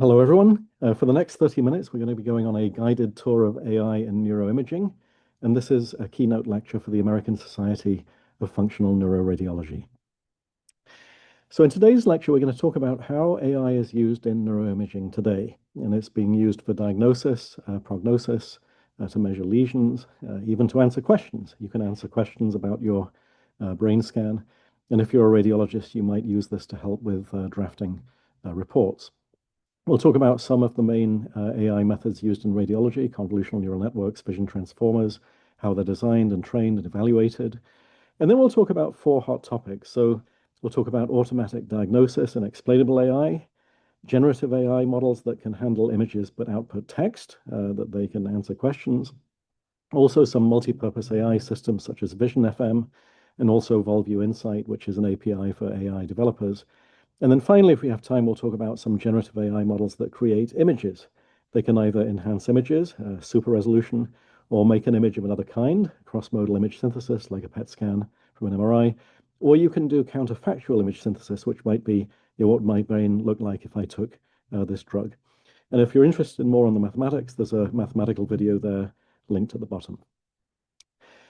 Hello, everyone. For the next 30 minutes, we're going to be going on a guided tour of AI and neuroimaging. And this is a keynote lecture for the American Society of Functional Neuroradiology. So in today's lecture, we're going to talk about how AI is used in neuroimaging today. And it's being used for diagnosis, prognosis, to measure lesions, even to answer questions. You can answer questions about your brain scan. And if you're a radiologist, you might use this to help with drafting reports. We'll talk about some of the main AI methods used in radiology, convolutional neural networks, vision transformers, how they're designed and trained and evaluated. And then we'll talk about four hot topics. So we'll talk about automatic diagnosis and explainable AI, generative AI models that can handle images but output text, that they can answer questions. Also some multi-purpose AI systems such as Vision FM, and also Volview Insight, which is an API for AI developers. And then finally, if we have time, we'll talk about some generative AI models that create images. They can either enhance images, super resolution, or make an image of another kind, cross-modal image synthesis, like a PET scan from an MRI, or you can do counterfactual image synthesis, which might be, what my brain looked like if I took this drug. And if you're interested more on the mathematics, there's a mathematical video there linked at the bottom.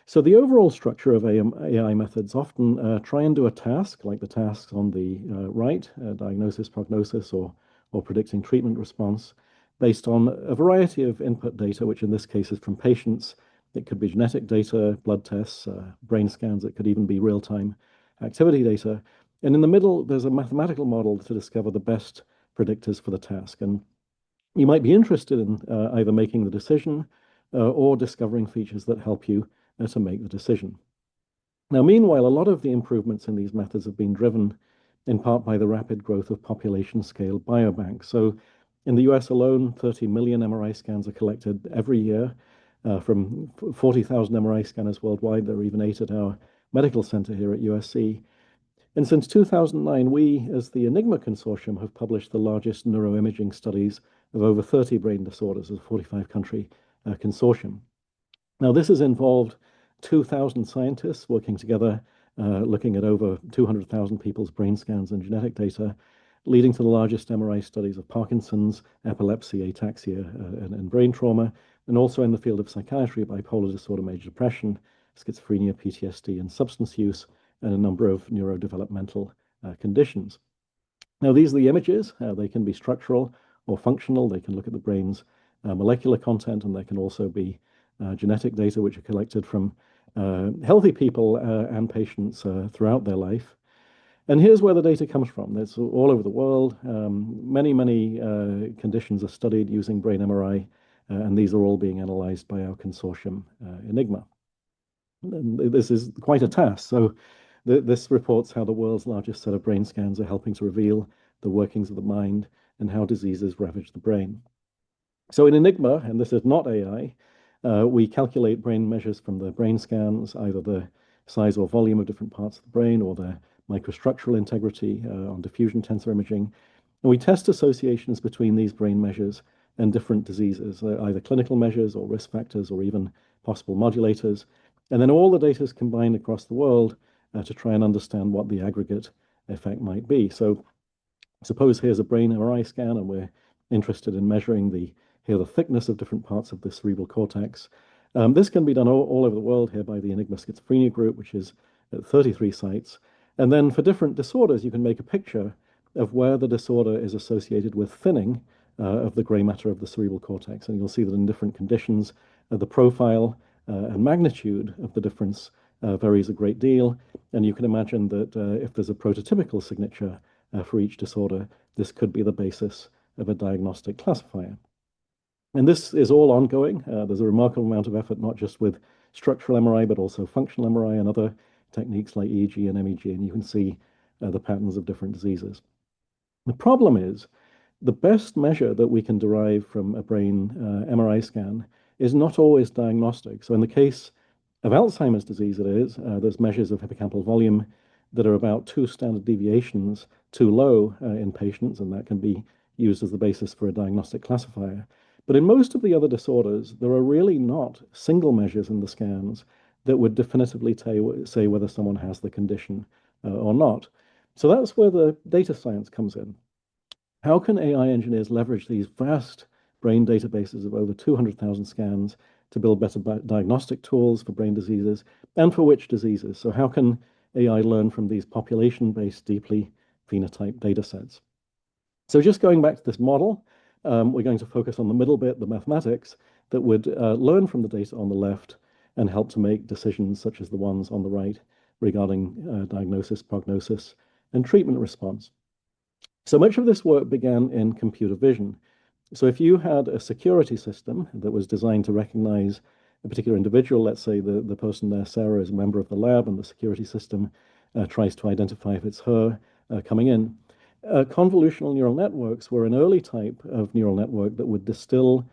So the overall structure of AI methods often try and do a task, like the tasks on the right, diagnosis, prognosis, or predicting treatment response, based on a variety of input data, which in this case is from patients. It could be genetic data, blood tests, brain scans. It could even be real-time activity data. And in the middle, there's a mathematical model to discover the best predictors for the task. And you might be interested in either making the decision or discovering features that help you to make the decision. Now, meanwhile, a lot of the improvements in these methods have been driven in part by the rapid growth of population-scale biobanks. So in the US alone, 30 million MRI scans are collected every year from 40,000 MRI scanners worldwide. There are even 8 at our medical center here at USC. And since 2009, we, as the Enigma Consortium, have published the largest neuroimaging studies of over 30 brain disorders as a 45-country consortium. Now, this has involved 2,000 scientists working together, looking at over 200,000 people's brain scans and genetic data, leading to the largest MRI studies of Parkinson's, epilepsy, ataxia, and brain trauma, and also in the field of psychiatry, bipolar disorder, major depression, schizophrenia, PTSD, and substance use, and a number of neurodevelopmental conditions. Now, these are the images. They can be structural or functional. They can look at the brain's molecular content, and they can also be genetic data, which are collected from healthy people and patients throughout their life. And here's where the data comes from. It's all over the world. Many conditions are studied using brain MRI, and these are all being analyzed by our consortium, Enigma. And this is quite a task. So this reports how the world's largest set of brain scans are helping to reveal the workings of the mind and how diseases ravage the brain. So in Enigma, and this is not AI, we calculate brain measures from the brain scans, either the size or volume of different parts of the brain or their microstructural integrity on diffusion tensor imaging. And we test associations between these brain measures and different diseases, either clinical measures or risk factors or even possible modulators. And then all the data is combined across the world to try and understand what the aggregate effect might be. So suppose here's a brain MRI scan and we're interested in measuring the thickness of different parts of the cerebral cortex. This can be done all over the world here by the Enigma Schizophrenia Group, which is at 33 sites. And then for different disorders, you can make a picture of where the disorder is associated with thinning of the gray matter of the cerebral cortex. And you'll see that in different conditions, the profile and magnitude of the difference varies a great deal. And you can imagine that if there's a prototypical signature for each disorder, this could be the basis of a diagnostic classifier. And this is all ongoing. There's a remarkable amount of effort, not just with structural MRI, but also functional MRI and other techniques like EEG and MEG, and you can see the patterns of different diseases. The problem is the best measure that we can derive from a brain MRI scan is not always diagnostic. So in the case of Alzheimer's disease, there's measures of hippocampal volume that are about 2 standard deviations too low in patients, and that can be used as the basis for a diagnostic classifier. But in most of the other disorders, there are really not single measures in the scans that would definitively say whether someone has the condition or not. So that's where the data science comes in. How can AI engineers leverage these vast brain databases of over 200,000 scans to build better diagnostic tools for brain diseases and for which diseases? So how can AI learn from these population-based, deeply phenotyped data sets? So just going back to this model, we're going to focus on the middle bit, the mathematics, that would learn from the data on the left and help to make decisions such as the ones on the right regarding diagnosis, prognosis, and treatment response. So much of this work began in computer vision. So if you had a security system that was designed to recognize a particular individual, let's say the person there, Sarah, is a member of the lab, and the security system tries to identify if it's her coming in. Convolutional neural networks were an early type of neural network that would distill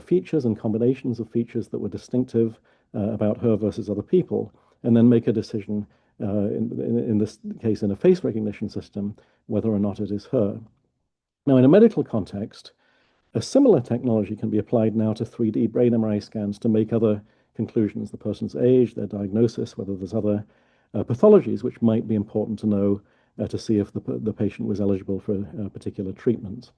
features and combinations of features that were distinctive about her versus other people, and then make a decision, in this case, in a face recognition system, whether or not it is her. Now, in a medical context, a similar technology can be applied now to 3D brain MRI scans to make other conclusions, the person's age, their diagnosis, whether there's other pathologies which might be important to know to see if the patient was eligible for particular treatment.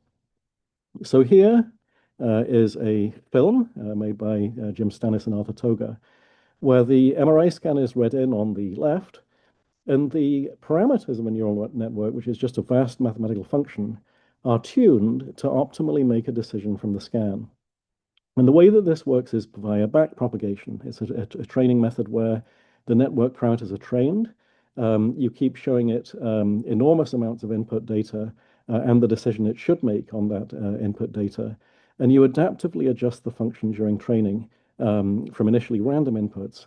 So here is a film made by Jim Stannis and Arthur Toga, where the MRI scan is read in on the left, and the parameters of a neural network, which is just a vast mathematical function, are tuned to optimally make a decision from the scan. And the way that this works is via backpropagation. It's a training method where the network parameters are trained. You keep showing it enormous amounts of input data and the decision it should make on that input data. And you adaptively adjust the function during training from initially random inputs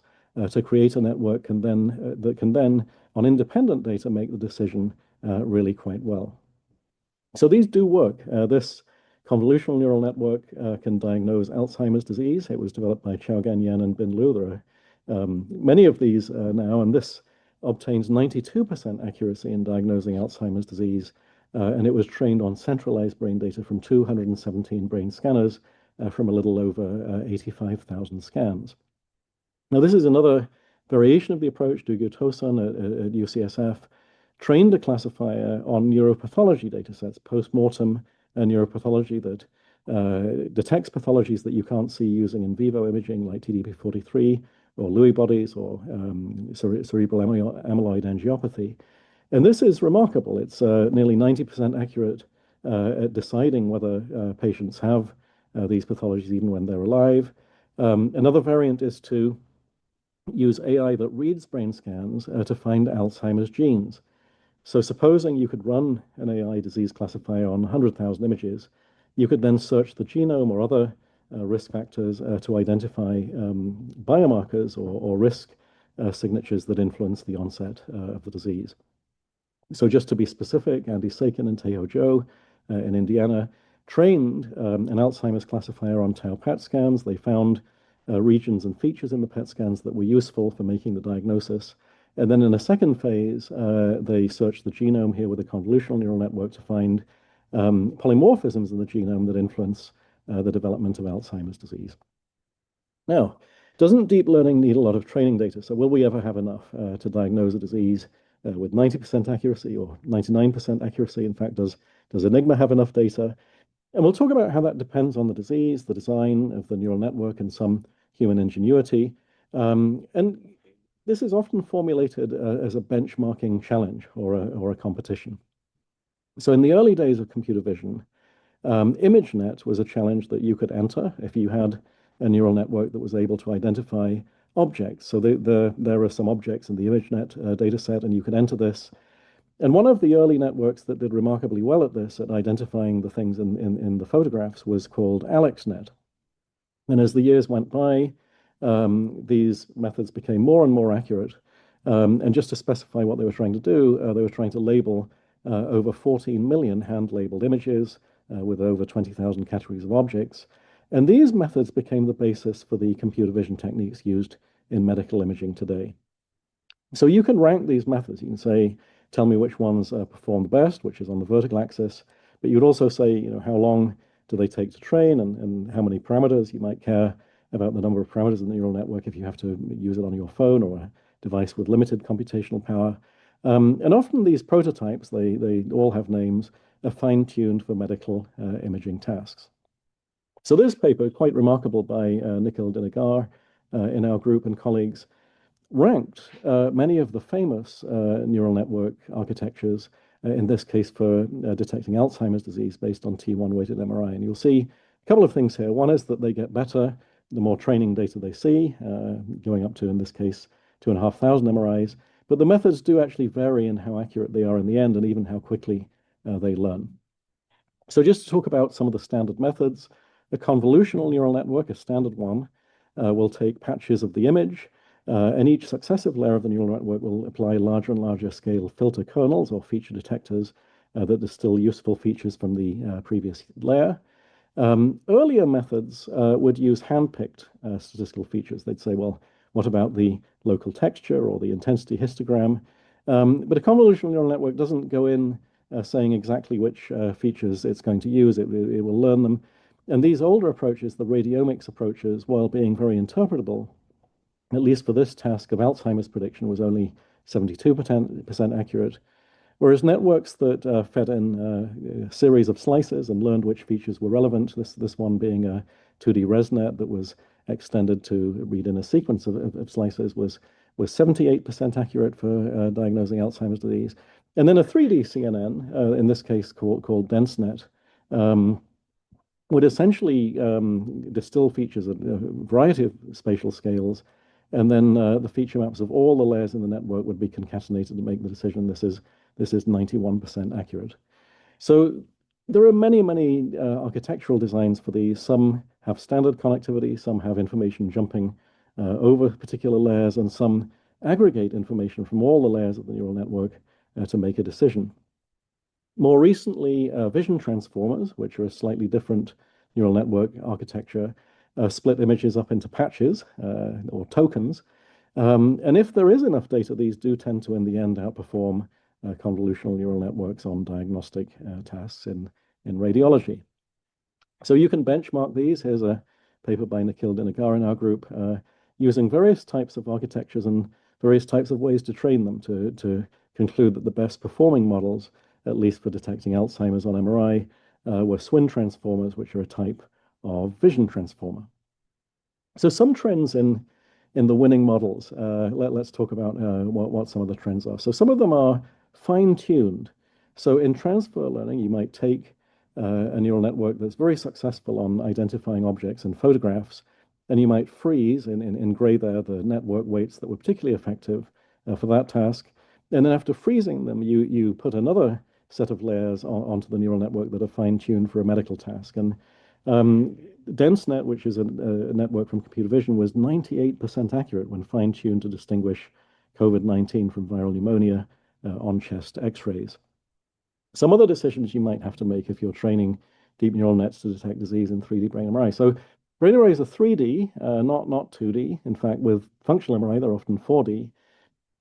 to create a network that can then, on independent data, make the decision really quite well. So these do work. This convolutional neural network can diagnose Alzheimer's disease. It was developed by Xiaogan Yan and Bin Lu. There are many of these now, and this obtains 92% accuracy in diagnosing Alzheimer's disease. And it was trained on centralized brain data from 217 brain scanners from a little over 85,000 scans. Now, this is another variation of the approach. Du Tosun at UCSF trained a classifier on neuropathology datasets, post-mortem neuropathology that detects pathologies that you can't see using in vivo imaging like TDP43 or Lewy bodies or cerebral amyloid angiopathy. And this is remarkable. It's nearly 90% accurate at deciding whether patients have these pathologies even when they're alive. Another variant is to use AI that reads brain scans to find Alzheimer's genes. So supposing you could run an AI disease classifier on 100,000 images, you could then search the genome or other risk factors to identify biomarkers or risk signatures that influence the onset of the disease. So just to be specific, Andy Sakin and Taiho Zhou in Indiana trained an Alzheimer's classifier on tau PET scans. They found regions and features in the PET scans that were useful for making the diagnosis. And then in a second phase, they searched the genome here with a convolutional neural network to find polymorphisms in the genome that influence the development of Alzheimer's disease. Now, doesn't deep learning need a lot of training data? So will we ever have enough to diagnose a disease with 90% accuracy or 99% accuracy? In fact, does Enigma have enough data? And we'll talk about how that depends on the disease, the design of the neural network, and some human ingenuity. And this is often formulated as a benchmarking challenge or a competition. So in the early days of computer vision, ImageNet was a challenge that you could enter if you had a neural network that was able to identify objects. So there are some objects in the ImageNet data set, and you could enter this. And one of the early networks that did remarkably well at this, at identifying the things in the photographs, was called AlexNet. And as the years went by, these methods became more and more accurate. And just to specify what they were trying to do, they were trying to label over 14 million hand-labeled images with over 20,000 categories of objects. And these methods became the basis for the computer vision techniques used in medical imaging today. So you can rank these methods. You can say, tell me which ones perform the best, which is on the vertical axis. But you'd also say, how long do they take to train and how many parameters. You might care about the number of parameters in the neural network if you have to use it on your phone or a device with limited computational power. And often these prototypes, they all have names, fine-tuned for medical imaging tasks. So this paper, quite remarkable by Nikhil Dinagar in our group and colleagues, ranked many of the famous neural network architectures, in this case for detecting Alzheimer's disease based on T1-weighted MRI. And you'll see a couple of things here. One is that they get better the more training data they see, going up to, in this case, 2,500 MRIs. But the methods do actually vary in how accurate they are in the end and even how quickly they learn. So just to talk about some of the standard methods, a convolutional neural network, a standard one, will take patches of the image, and each successive layer of the neural network will apply larger and larger scale filter kernels or feature detectors that distill useful features from the previous layer. Earlier methods would use hand-picked statistical features. They'd say, well, what about the local texture or the intensity histogram? But a convolutional neural network doesn't go in saying exactly which features it's going to use. It will learn them. And these older approaches, the radiomics approaches, while being very interpretable, at least for this task of Alzheimer's prediction, was only 72% accurate. Whereas networks that fed in a series of slices and learned which features were relevant, this one being a 2D ResNet that was extended to read in a sequence of slices, was 78% accurate for diagnosing Alzheimer's disease. And then a 3D CNN, in this case called DenseNet, would essentially distill features at a variety of spatial scales, and then the feature maps of all the layers in the network would be concatenated to make the decision this is 91% accurate. So there are many, many architectural designs for these. Some have standard connectivity, some have information jumping over particular layers, and some aggregate information from all the layers of the neural network to make a decision. More recently, vision transformers, which are a slightly different neural network architecture, split images up into patches or tokens. And if there is enough data, these do tend to, in the end, outperform convolutional neural networks on diagnostic tasks in radiology. So you can benchmark these. Here's a paper by Nikhil Dinagar in our group, using various types of architectures and various types of ways to train them to conclude that the best performing models, at least for detecting Alzheimer's on MRI, were SWIN transformers, which are a type of vision transformer. So some trends in the winning models. Let's talk about what some of the trends are. So some of them are fine-tuned. So in transfer learning, you might take a neural network that's very successful on identifying objects in photographs, and you might freeze in gray there the network weights that were particularly effective for that task. And then after freezing them, you put another set of layers onto the neural network that are fine-tuned for a medical task. And DenseNet, which is a network from computer vision, was 98% accurate when fine-tuned to distinguish COVID-19 from viral pneumonia on chest X-rays. Some other decisions you might have to make if you're training deep neural nets to detect disease in 3D brain MRI. So brain MRIs are 3D, not 2D. In fact, with functional MRI, they're often 4D.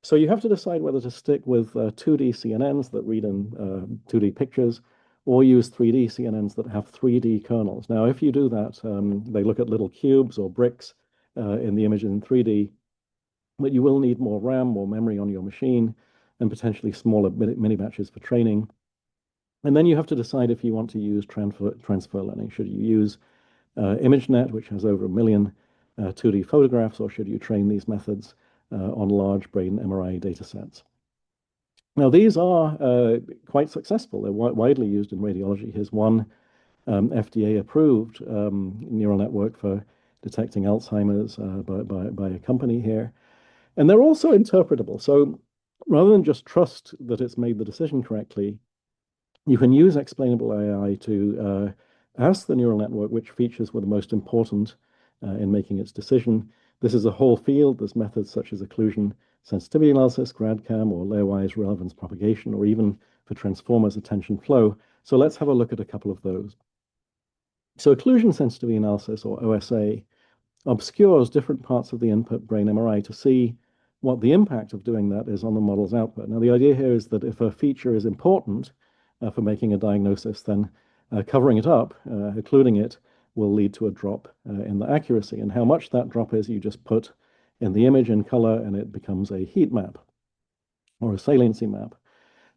So you have to decide whether to stick with 2D CNNs that read in 2D pictures, or use 3D CNNs that have 3D kernels. Now, if you do that, they look at little cubes or bricks in the image in 3D, but you will need more RAM, more memory on your machine, and potentially smaller mini batches for training. And then you have to decide if you want to use transfer learning. Should you use ImageNet, which has over 1 million 2D photographs, or should you train these methods on large brain MRI data sets? Now, these are quite successful. They're widely used in radiology. Here's one FDA-approved neural network for detecting Alzheimer's by a company here. And they're also interpretable. So rather than just trust that it's made the decision correctly, you can use Explainable AI to ask the neural network which features were the most important in making its decision. This is a whole field. There's methods such as occlusion sensitivity analysis, GradCam, or layer-wise relevance propagation, or even for transformers attention flow. So let's have a look at a couple of those. So occlusion sensitivity analysis, or OSA, obscures different parts of the input brain MRI to see what the impact of doing that is on the model's output. Now, the idea here is that if a feature is important for making a diagnosis, then covering it up, occluding it, will lead to a drop in the accuracy. And how much that drop is, you just put in the image in color, and it becomes a heat map or a saliency map.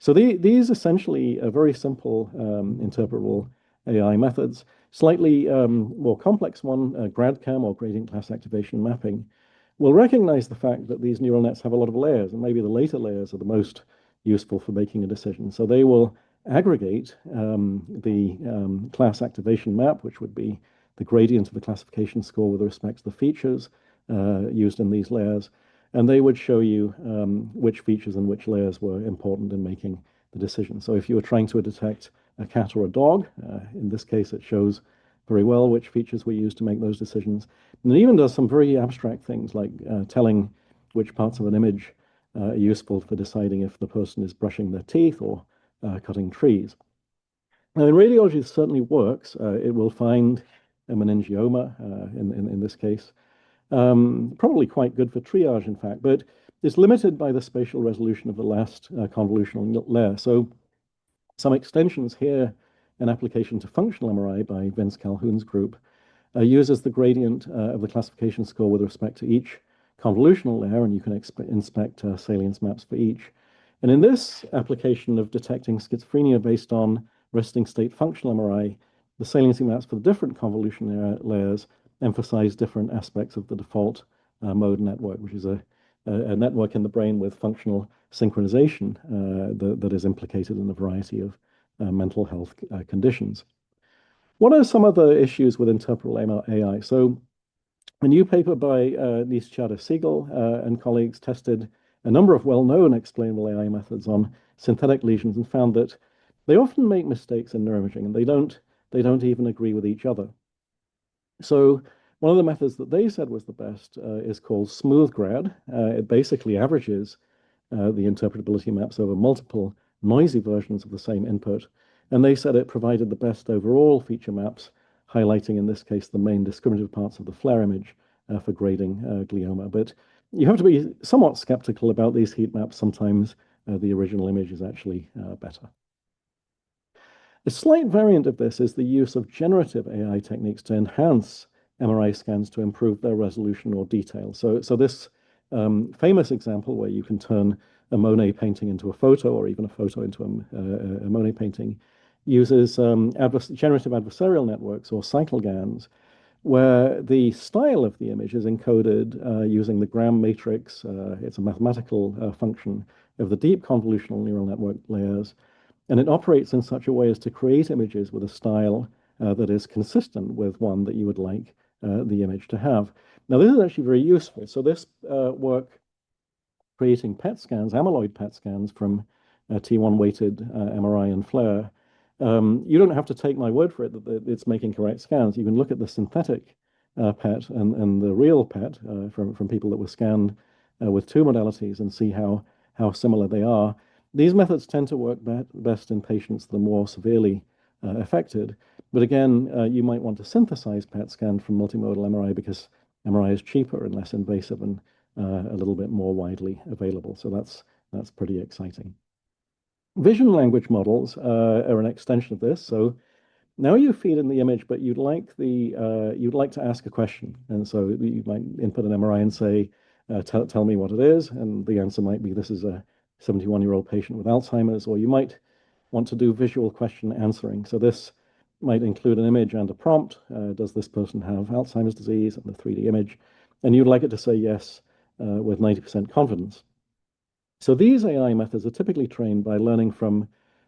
So these essentially are very simple interpretable AI methods. Slightly more complex one, GradCam or gradient class activation mapping, will recognize the fact that these neural nets have a lot of layers, and maybe the later layers are the most useful for making a decision. So they will aggregate the class activation map, which would be the gradient of the classification score with respect to the features used in these layers, and they would show you which features and which layers were important in making the decision. So if you were trying to detect a cat or a dog, in this case, it shows very well which features were used to make those decisions. And it even does some very abstract things like telling which parts of an image are useful for deciding if the person is brushing their teeth or cutting trees. Now, in radiology, this certainly works. It will find a meningioma in this case. Probably quite good for triage, in fact, but it's limited by the spatial resolution of the last convolutional layer. So some extensions here, an application to functional MRI by Vince Calhoun's group, uses the gradient of the classification score with respect to each convolutional layer, and you can inspect salience maps for each. And in this application of detecting schizophrenia based on resting state functional MRI, the saliency maps for the different convolution layers emphasize different aspects of the default mode network, which is a network in the brain with functional synchronization that is implicated in a variety of mental health conditions. What are some of the issues with interpretable AI? So a new paper by Nice Siegel and colleagues tested a number of well-known explainable AI methods on synthetic lesions and found that they often make mistakes in neuroimaging, and they don't even agree with each other. So one of the methods that they said was the best is called SmoothGrad. It basically averages the interpretability maps over multiple noisy versions of the same input. And they said it provided the best overall feature maps, highlighting in this case the main discriminative parts of the FLAIR image for grading glioma. But you have to be somewhat skeptical about these heat maps. Sometimes the original image is actually better. A slight variant of this is the use of generative AI techniques to enhance MRI scans to improve their resolution or detail. So this famous example where you can turn a Monet painting into a photo or even a photo into a Monet painting uses generative adversarial networks or cycle GANs, where the style of the image is encoded using the Gram matrix. It's a mathematical function of the deep convolutional neural network layers, and it operates in such a way as to create images with a style that is consistent with one that you would like the image to have. Now, this is actually very useful. So this work creating PET scans, amyloid PET scans from T1 weighted MRI and FLAIR, you don't have to take my word for it that it's making correct scans. You can look at the synthetic PET and the real PET from people that were scanned with two modalities and see how similar they are. These methods tend to work best in patients that are more severely affected. But again, you might want to synthesize PET scan from multimodal MRI because MRI is cheaper and less invasive and a little bit more widely available. So that's pretty exciting. Vision language models are an extension of this. So now you feed in the image, but you'd like to ask a question, and so you might input an MRI and say, tell me what it is, and the answer might be this is a 71-year-old patient with Alzheimer's, or you might want to do visual question answering. So this might include an image and a prompt. Does this person have Alzheimer's disease? And the 3D image, and you'd like it to say yes with 90% confidence. So these AI methods are typically trained by learning from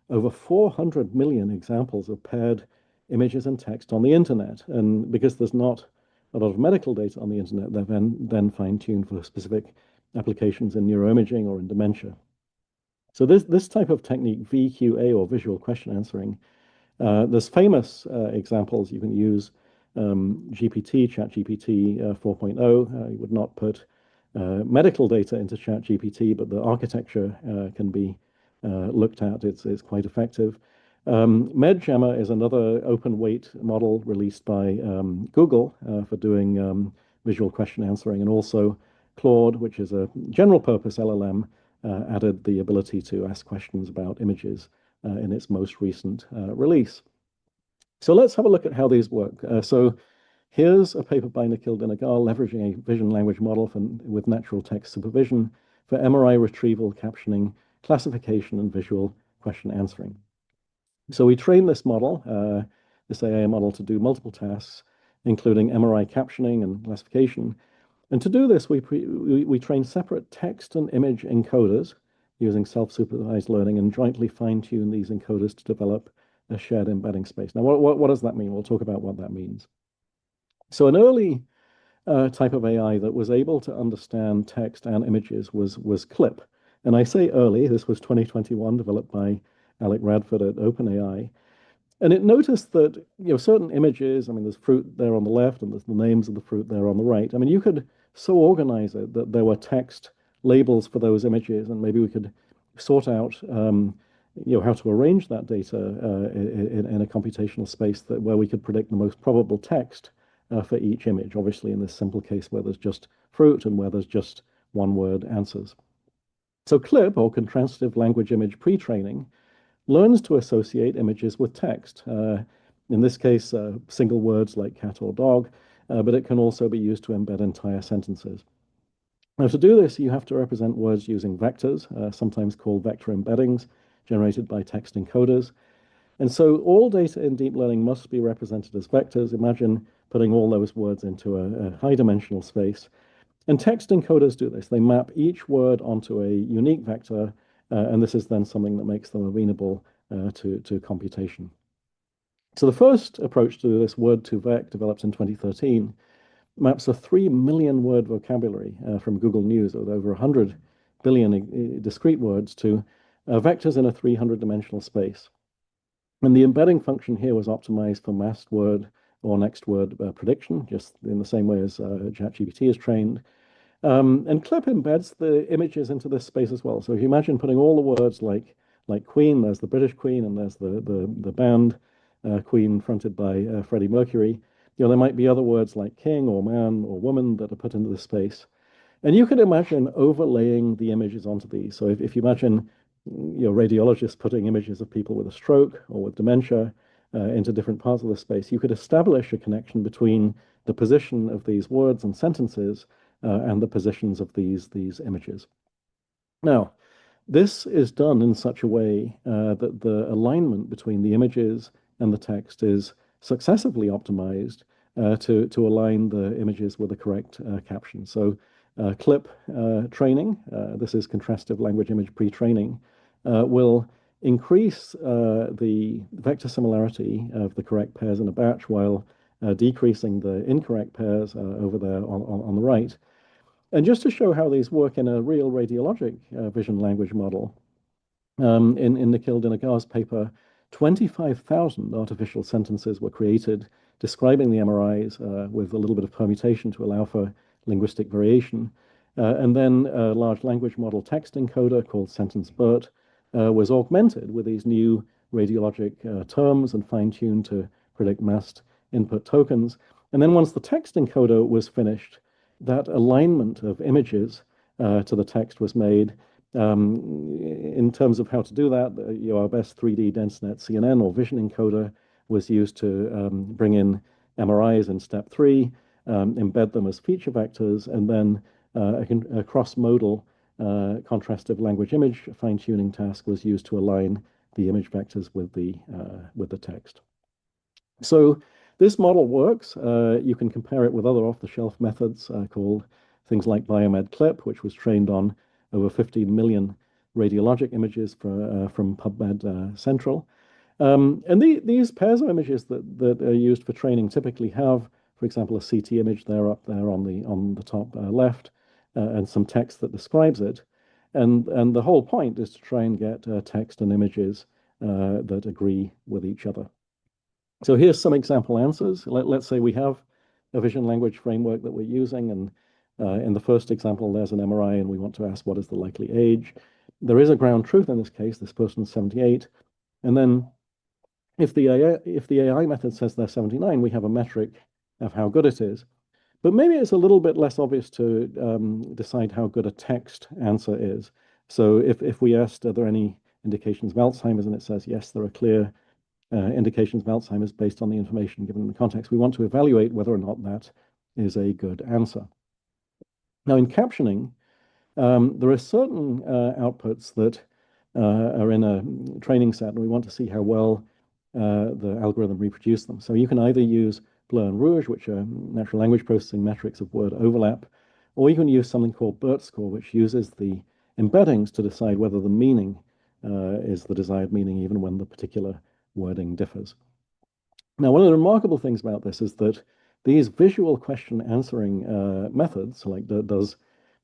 over 400 million examples of paired images and text on the internet. And because there's not a lot of medical data on the internet, they're then fine-tuned for specific applications in neuroimaging or in dementia. So this type of technique, VQA or visual question answering, there's famous examples. You can use GPT, ChatGPT 4.0. You would not put medical data into ChatGPT, but the architecture can be looked at. It's quite effective. MedJammer is another open weight model released by Google for doing visual question answering, and also Claude, which is a general purpose LLM, added the ability to ask questions about images in its most recent release. So let's have a look at how these work. So here's a paper by Nikhil Dinagar leveraging a vision language model with natural text supervision for MRI retrieval, captioning, classification, and visual question answering. So we trained this model, this AI model, to do multiple tasks, including MRI captioning and classification. And to do this, we trained separate text and image encoders using self-supervised learning and jointly fine-tune these encoders to develop a shared embedding space. Now, what does that mean? We'll talk about what that means. So an early type of AI that was able to understand text and images was CLIP. And I say early, this was 2021, developed by Alec Radford at OpenAI. And it noticed that, certain images, I mean, there's fruit there on the left and there's the names of the fruit there on the right. I mean, you could so organize it that there were text labels for those images, and maybe we could sort out, how to arrange that data in a computational space where we could predict the most probable text for each image, obviously in this simple case where there's just fruit and where there's just one-word answers. So CLIP, or Contrastive Language Image Pre-training, learns to associate images with text. In this case, single words like cat or dog, but it can also be used to embed entire sentences. Now, to do this, you have to represent words using vectors, sometimes called vector embeddings, generated by text encoders. And so all data in deep learning must be represented as vectors. Imagine putting all those words into a high-dimensional space. And text encoders do this. They map each word onto a unique vector, and this is then something that makes them amenable to computation. So the first approach to this, word2vec, developed in 2013, maps a 3 million word vocabulary from Google News with over 100 billion discrete words to vectors in a 300-dimensional space. And the embedding function here was optimized for masked word or next word prediction, just in the same way as ChatGPT is trained. And CLIP embeds the images into this space as well. So if you imagine putting all the words like Queen, there's the British Queen, and there's the band Queen fronted by Freddie Mercury. There might be other words like king or man or woman that are put into this space. And you could imagine overlaying the images onto these. So if you imagine radiologists putting images of people with a stroke or with dementia into different parts of the space, you could establish a connection between the position of these words and sentences and the positions of these images. Now, this is done in such a way that the alignment between the images and the text is successively optimized to align the images with the correct caption. So CLIP training, this is contrastive language image pre-training, will increase the vector similarity of the correct pairs in a batch while decreasing the incorrect pairs over there on the right. And just to show how these work in a real radiologic vision language model, in Nikhil Dinagar's paper, 25,000 artificial sentences were created describing the MRIs with a little bit of permutation to allow for linguistic variation. And then a large language model text encoder called SentenceBERT was augmented with these new radiologic terms and fine-tuned to predict masked input tokens. And then once the text encoder was finished, that alignment of images to the text was made. In terms of how to do that, our best 3D DenseNet CNN or vision encoder was used to bring in MRIs in step 3, embed them as feature vectors, and then a cross-modal contrastive language image fine-tuning task was used to align the image vectors with the text. So this model works. You can compare it with other off-the-shelf methods called things like Biomed Clip, which was trained on over 15 million radiologic images from PubMed Central. And these pairs of images that are used for training typically have, for example, a CT image there up there on the top left, and some text that describes it. And the whole point is to try and get text and images that agree with each other. So here's some example answers. Let's say we have a vision language framework that we're using, and in the first example, there's an MRI, and we want to ask what is the likely age. There is a ground truth in this case. This person's 78. And then if the AI method says they're 79, we have a metric of how good it is. But maybe it's a little bit less obvious to decide how good a text answer is. So if we asked, are there any indications of Alzheimer's, and it says, yes, there are clear indications of Alzheimer's based on the information given in the context, we want to evaluate whether or not that is a good answer. Now, in captioning, there are certain outputs that are in a training set, and we want to see how well the algorithm reproduces them. So you can either use Blur and Rouge, which are natural language processing metrics of word overlap, or you can use something called BERT score, which uses the embeddings to decide whether the meaning is the desired meaning, even when the particular wording differs. Now, one of the remarkable things about this is that these visual question answering methods, like does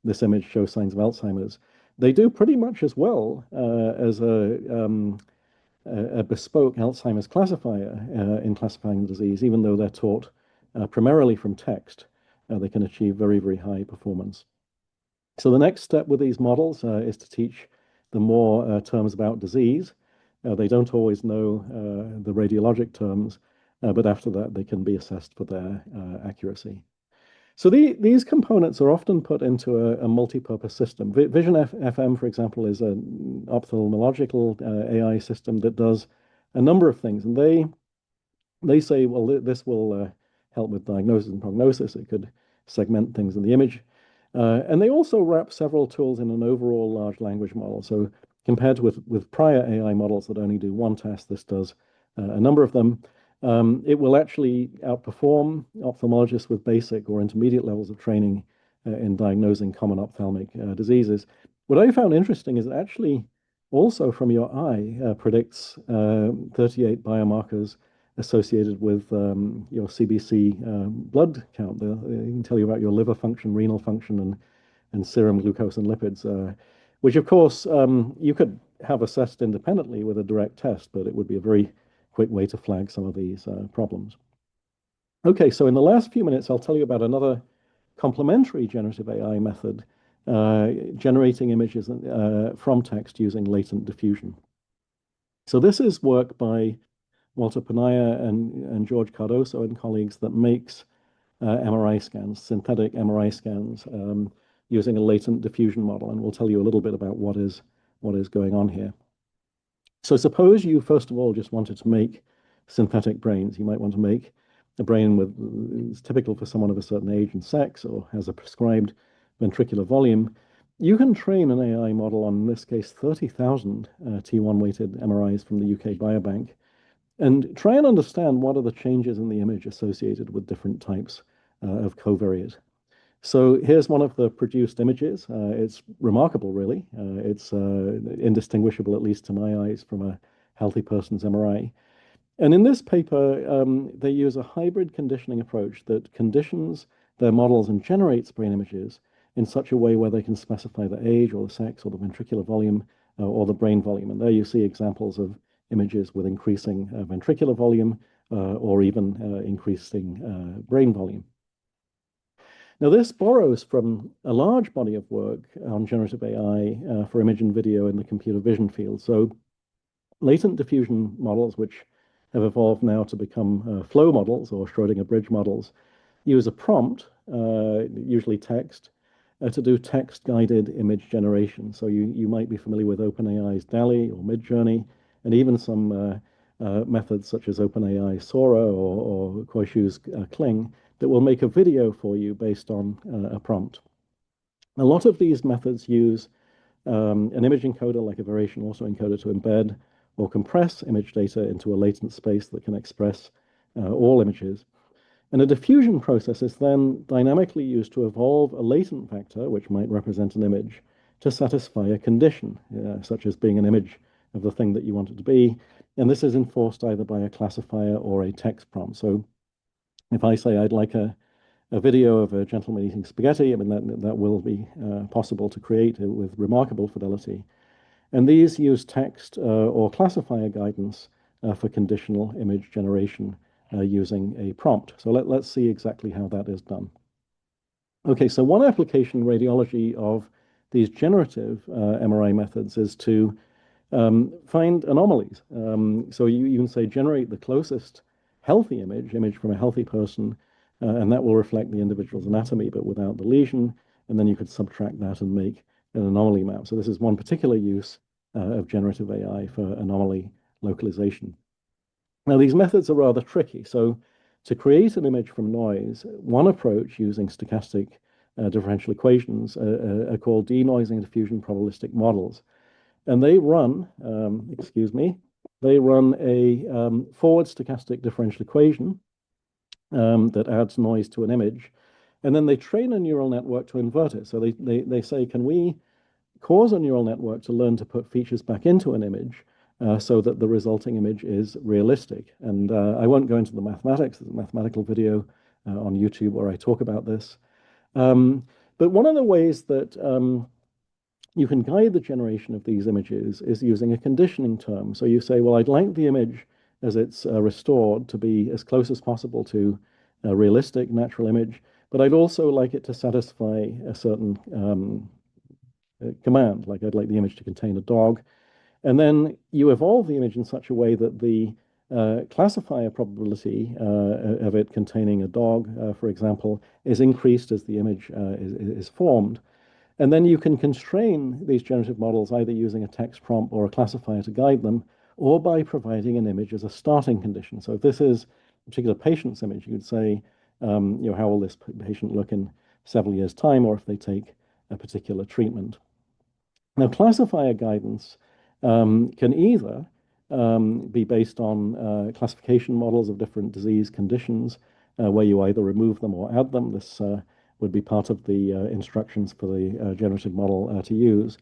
this image show signs of Alzheimer's, they do pretty much as well as a bespoke Alzheimer's classifier in classifying the disease, even though they're taught primarily from text. They can achieve very, very high performance. So the next step with these models is to teach them more terms about disease. They don't always know the radiologic terms, but after that, they can be assessed for their accuracy. So these components are often put into a multi-purpose system. Vision FM, for example, is an ophthalmological AI system that does a number of things. And they say, well, this will help with diagnosis and prognosis. It could segment things in the image. And they also wrap several tools in an overall large language model. So compared with prior AI models that only do one task, this does a number of them. It will actually outperform ophthalmologists with basic or intermediate levels of training in diagnosing common ophthalmic diseases. What I found interesting is it actually also from your eye predicts 38 biomarkers associated with your CBC blood count. It can tell you about your liver function, renal function, and serum glucose and lipids, which of course you could have assessed independently with a direct test, but it would be a very quick way to flag some of these problems. Okay, so in the last few minutes, I'll tell you about another complementary generative AI method, generating images from text using latent diffusion. So this is work by Walter Panaya and George Cardoso and colleagues that makes MRI scans, synthetic MRI scans, using a latent diffusion model. And we'll tell you a little bit about what is going on here. So suppose you, first of all, just wanted to make synthetic brains. You might want to make a brain is typical for someone of a certain age and sex or has a prescribed ventricular volume. You can train an AI model on, in this case, 30,000 T1-weighted MRIs from the UK Biobank and try and understand what are the changes in the image associated with different types of covariate. So here's one of the produced images. It's remarkable, really. It's indistinguishable, at least to my eyes, from a healthy person's MRI. And in this paper, they use a hybrid conditioning approach that conditions their models and generates brain images in such a way where they can specify the age or the sex or the ventricular volume or the brain volume. And there you see examples of images with increasing ventricular volume or even increasing brain volume. Now, this borrows from a large body of work on generative AI for image and video in the computer vision field. So latent diffusion models, which have evolved now to become flow models or Schrodinger bridge models, use a prompt, usually text, to do text-guided image generation. So you might be familiar with OpenAI's DALL-E or Midjourney, and even some methods such as OpenAI Sora or Kuaishu's Kling that will make a video for you based on a prompt. A lot of these methods use an image encoder like a variation autoencoder to embed or compress image data into a latent space that can express all images. And a diffusion process is then dynamically used to evolve a latent vector, which might represent an image, to satisfy a condition, such as being an image of the thing that you want it to be. And this is enforced either by a classifier or a text prompt. So if I say I'd like a video of a gentleman eating spaghetti, I mean, that will be possible to create with remarkable fidelity. And these use text or classifier guidance for conditional image generation using a prompt. So let's see exactly how that is done. Okay, so one application in radiology of these generative MRI methods is to find anomalies. So you can say generate the closest healthy image from a healthy person, and that will reflect the individual's anatomy, but without the lesion. And then you could subtract that and make an anomaly map. So this is one particular use of generative AI for anomaly localization. Now, these methods are rather tricky. So to create an image from noise, one approach using stochastic differential equations are called denoising diffusion probabilistic models. And they run, excuse me, they run a forward stochastic differential equation that adds noise to an image. And then they train a neural network to invert it. So they say, can we cause a neural network to learn to put features back into an image so that the resulting image is realistic? And I won't go into the mathematics. There's a mathematical video on YouTube where I talk about this. But one of the ways that you can guide the generation of these images is using a conditioning term. So you say, well, I'd like the image as it's restored to be as close as possible to a realistic natural image, but I'd also like it to satisfy a certain command, like I'd like the image to contain a dog. And then you evolve the image in such a way that the classifier probability of it containing a dog, for example, is increased as the image is formed. And then you can constrain these generative models either using a text prompt or a classifier to guide them, or by providing an image as a starting condition. So if this is a particular patient's image, you could say, how will this patient look in several years' time, or if they take a particular treatment. Now, classifier guidance can either be based on classification models of different disease conditions, where you either remove them or add them. This would be part of the instructions for the generative model to use.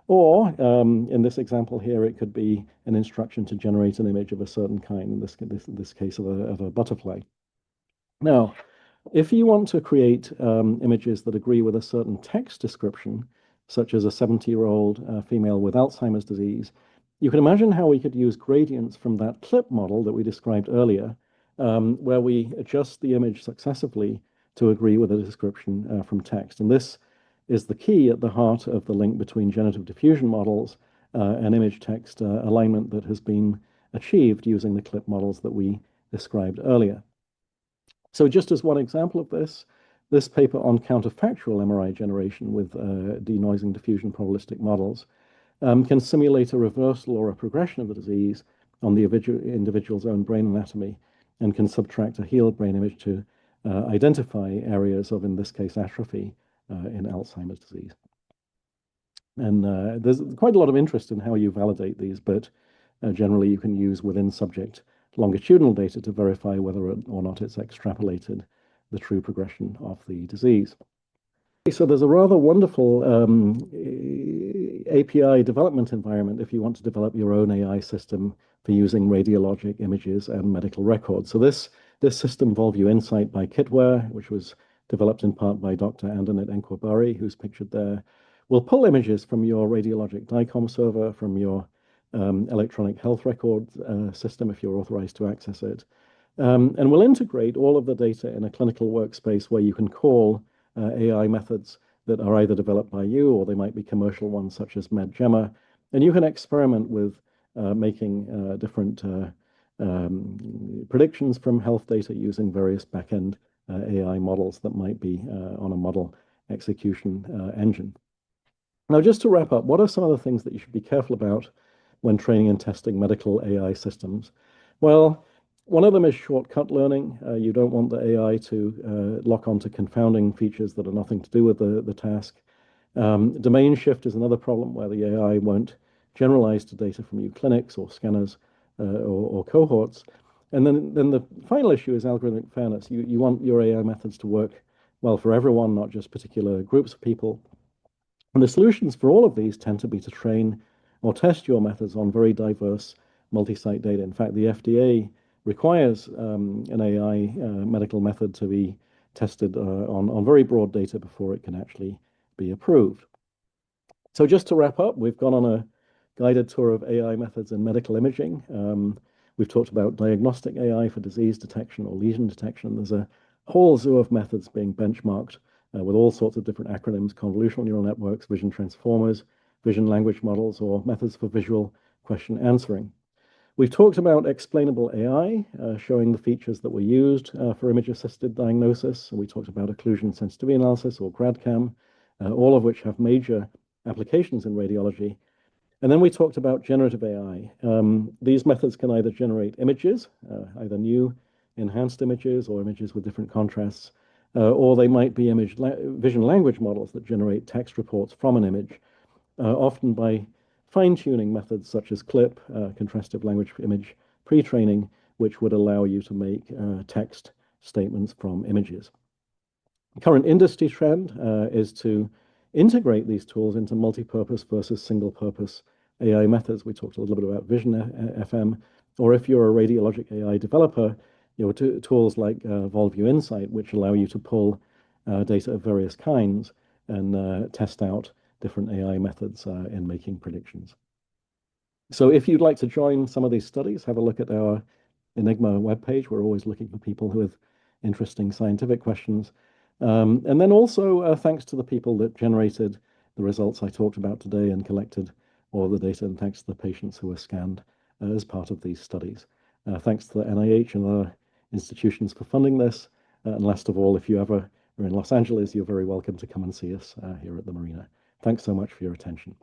Or in this example here, it could be an instruction to generate an image of a certain kind, in this case of a butterfly. Now, if you want to create images that agree with a certain text description, such as a 70-year-old female with Alzheimer's disease, you can imagine how we could use gradients from that clip model that we described earlier, where we adjust the image successively to agree with a description from text. And this is the key at the heart of the link between generative diffusion models and image text alignment that has been achieved using the clip models that we described earlier. So just as one example of this paper on counterfactual MRI generation with denoising diffusion probabilistic models can simulate a reversal or a progression of the disease on the individual's own brain anatomy, and can subtract a healed brain image to identify areas of, in this case, atrophy in Alzheimer's disease. And there's quite a lot of interest in how you validate these, but generally you can use within subject longitudinal data to verify whether or not it's extrapolated the true progression of the disease. So there's a rather wonderful API development environment if you want to develop your own AI system for using radiologic images and medical records. So this system, Volview Insight by Kitware, which was developed in part by Dr. Andanit Enkwabari, who's pictured there, will pull images from your radiologic DICOM server, from your electronic health record system, if you're authorized to access it, and will integrate all of the data in a clinical workspace where you can call AI methods that are either developed by you, or they might be commercial ones such as MedGemma, and you can experiment with making different predictions from health data using various backend AI models that might be on a model execution engine. Now, just to wrap up, what are some of the things that you should be careful about when training and testing medical AI systems? Well, one of them is shortcut learning. You don't want the AI to lock onto confounding features that are nothing to do with the task. Domain shift is another problem where the AI won't generalize to data from your clinics or scanners or cohorts. And then the final issue is algorithmic fairness. You want your AI methods to work well for everyone, not just particular groups of people. And the solutions for all of these tend to be to train or test your methods on very diverse multi-site data. In fact, the FDA requires an AI medical method to be tested on very broad data before it can actually be approved. So just to wrap up, we've gone on a guided tour of AI methods in medical imaging. We've talked about diagnostic AI for disease detection or lesion detection. There's a whole zoo of methods being benchmarked with all sorts of different acronyms: convolutional neural networks, vision transformers, vision language models, or methods for visual question answering. We've talked about explainable AI, showing the features that were used for image-assisted diagnosis. We talked about occlusion sensitivity analysis, or GradCam, all of which have major applications in radiology. And then we talked about generative AI. These methods can either generate images, either new enhanced images or images with different contrasts, or they might be vision language models that generate text reports from an image, often by fine-tuning methods such as CLIP, contrastive language image pre-training, which would allow you to make text statements from images. The current industry trend is to integrate these tools into multi-purpose versus single-purpose AI methods. We talked a little bit about Vision FM, or if you're a radiologic AI developer, tools like VolView Insight, which allow you to pull data of various kinds and test out different AI methods in making predictions. So if you'd like to join some of these studies, have a look at our Enigma webpage. We're always looking for people with interesting scientific questions. And then also thanks to the people that generated the results I talked about today and collected all the data, and thanks to the patients who were scanned as part of these studies. Thanks to the NIH and other institutions for funding this. And last of all, if you ever are in Los Angeles, you're very welcome to come and see us here at the Marina. Thanks so much for your attention.